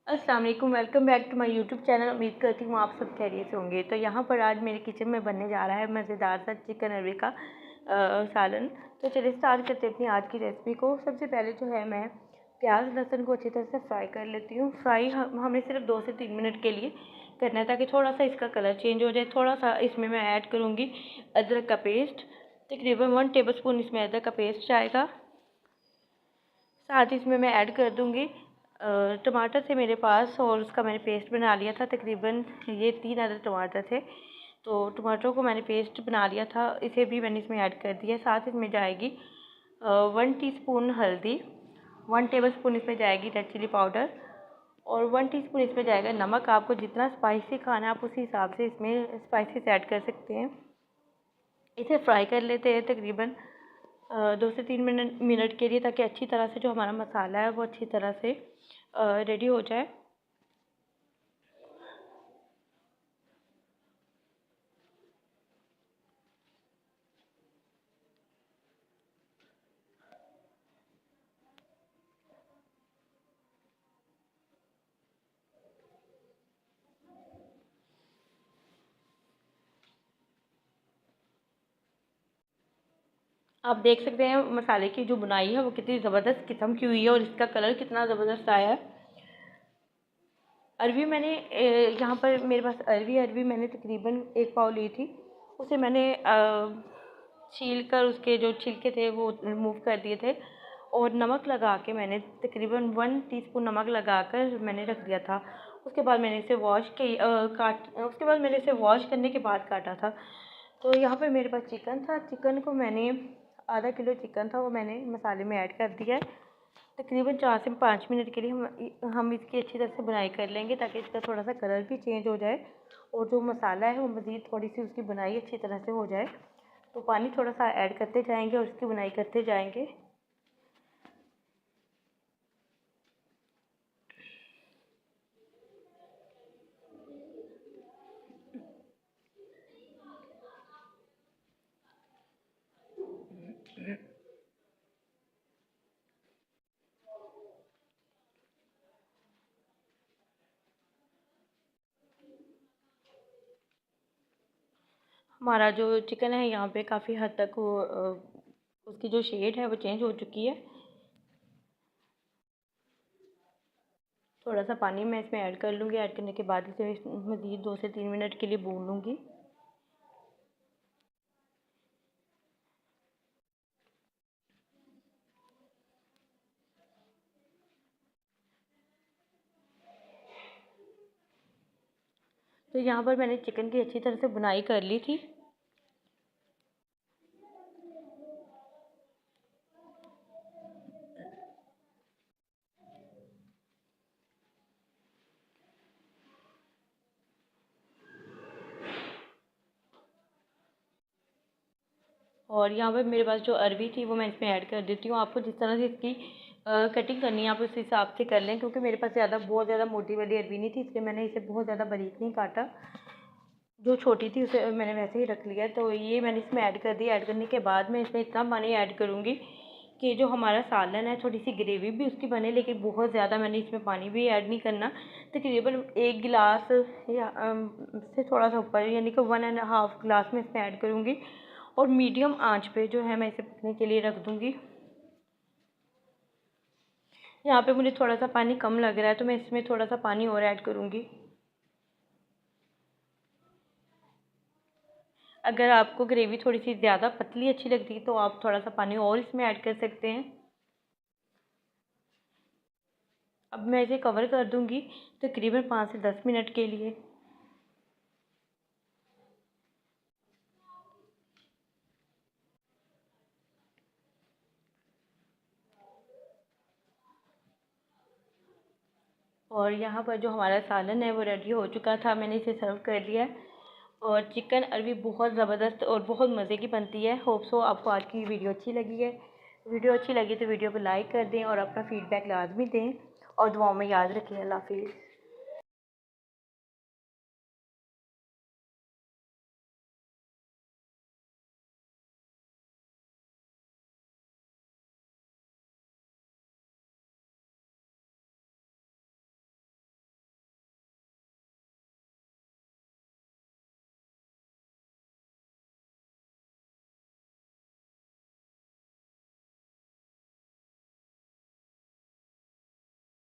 अस्सलाम वालेकुम, welcome back to my YouTube channel. उम्मीद करती हूँ आप सब खैरियत से होंगे। तो यहाँ पर आज मेरे किचन में बनने जा रहा है मज़ेदार सा चिकन अरवी का सालन। तो चलिए स्टार्ट करते हैं अपनी आज की रेसिपी को। सबसे पहले जो है मैं प्याज लहसुन को अच्छी तरह से फ्राई कर लेती हूँ। फ्राई हमें सिर्फ 2 से 3 मिनट के लिए करना है ताकि थोड़ा सा इसका कलर चेंज हो जाए। थोड़ा सा इसमें मैं ऐड करूँगी अदरक का पेस्ट, तकरीबन 1 टेबल स्पून इसमें अदरक का पेस्ट जाएगा। साथ ही इसमें मैं ऐड कर दूँगी टमाटर थे मेरे पास और उसका मैंने पेस्ट बना लिया था। तकरीबन ये 3 अदद टमाटर थे, तो टमाटरों को मैंने पेस्ट बना लिया था, इसे भी मैंने इसमें ऐड कर दिया। साथ इसमें जाएगी 1 टीस्पून हल्दी, 1 टेबल स्पून इसमें जाएगी रेड चिली पाउडर और 1 टीस्पून इसमें जाएगा नमक। आपको जितना स्पाइसी खाना है आप उसी हिसाब से इसमें स्पाइसेस ऐड कर सकते हैं। इसे फ्राई कर लेते हैं तकरीबन 2 से 3 मिनट के लिए, ताकि अच्छी तरह से जो हमारा मसाला है वो अच्छी तरह से रेडी हो जाए। आप देख सकते हैं मसाले की जो बुनाई है वो कितनी ज़बरदस्त किस्म की हुई है और इसका कलर कितना ज़बरदस्त आया है। अरवी मैंने यहाँ पर मेरे पास अरवी मैंने तकरीबन 1 पाव ली थी। उसे मैंने छील कर उसके जो छिलके थे वो रिमूव कर दिए थे और नमक लगा के मैंने तकरीबन 1 टीस्पून नमक लगा कर मैंने रख दिया था। उसके बाद मैंने इसे उसके बाद मैंने इसे वॉश करने के बाद काटा था। तो यहाँ पर मेरे पास चिकन था, चिकन को मैंने आधा किलो चिकन था वो मैंने मसाले में ऐड कर दिया है। तकरीबन 4 से 5 मिनट के लिए हम इसकी अच्छी तरह से बुनाई कर लेंगे ताकि इसका थोड़ा सा कलर भी चेंज हो जाए और जो मसाला है वो मज़ीद थोड़ी सी उसकी बुनाई अच्छी तरह से हो जाए। तो पानी थोड़ा सा ऐड करते जाएंगे और उसकी बुनाई करते जाएंगे। हमारा जो चिकन है यहाँ पे काफ़ी हद तक वो उसकी जो शेड है वो चेंज हो चुकी है। थोड़ा सा पानी मैं इसमें ऐड कर लूँगी। ऐड करने के बाद इसे मज़ीद 2 से 3 मिनट के लिए भून लूँगी। तो यहाँ पर मैंने चिकन की अच्छी तरह से बुनाई कर ली थी। और यहाँ पर मेरे पास जो अरवी थी वो मैं इसमें ऐड कर देती हूँ। आपको जिस तरह से इसकी कटिंग करनी है आप उस हिसाब से कर लें, क्योंकि मेरे पास बहुत ज़्यादा मोटी वाली अरवी नहीं थी, इसलिए मैंने इसे बहुत ज़्यादा बारीक नहीं काटा। जो छोटी थी उसे मैंने वैसे ही रख लिया। तो ये मैंने इसमें ऐड कर दिया। ऐड करने के बाद मैं इसमें इतना पानी ऐड करूँगी कि जो हमारा सालन है थोड़ी सी ग्रेवी भी उसकी बने, लेकिन बहुत ज़्यादा मैंने इसमें पानी भी ऐड नहीं करना। तकरीबन 1 गिलास या से थोड़ा सा ऊपर, यानी कि 1.5 गिलास में इसमें ऐड करूँगी और मीडियम आंच पे जो है मैं इसे पकने के लिए रख दूँगी। यहाँ पे मुझे थोड़ा सा पानी कम लग रहा है तो मैं इसमें थोड़ा सा पानी और ऐड करूँगी। अगर आपको ग्रेवी थोड़ी सी ज़्यादा पतली अच्छी लगती है तो आप थोड़ा सा पानी और इसमें ऐड कर सकते हैं। अब मैं इसे कवर कर दूँगी तकरीबन 5 से 10 मिनट के लिए। और यहाँ पर जो हमारा सालन है वो रेडी हो चुका था, मैंने इसे सर्व कर लिया है। और चिकन अरवी बहुत ज़बरदस्त और बहुत मज़े की बनती है। होप सो आपको आज की वीडियो अच्छी लगी है। वीडियो अच्छी लगी तो वीडियो को लाइक कर दें और अपना फ़ीडबैक लाजमी दें और दुआओं में याद रखें। अल्लाह हाफ़िज़।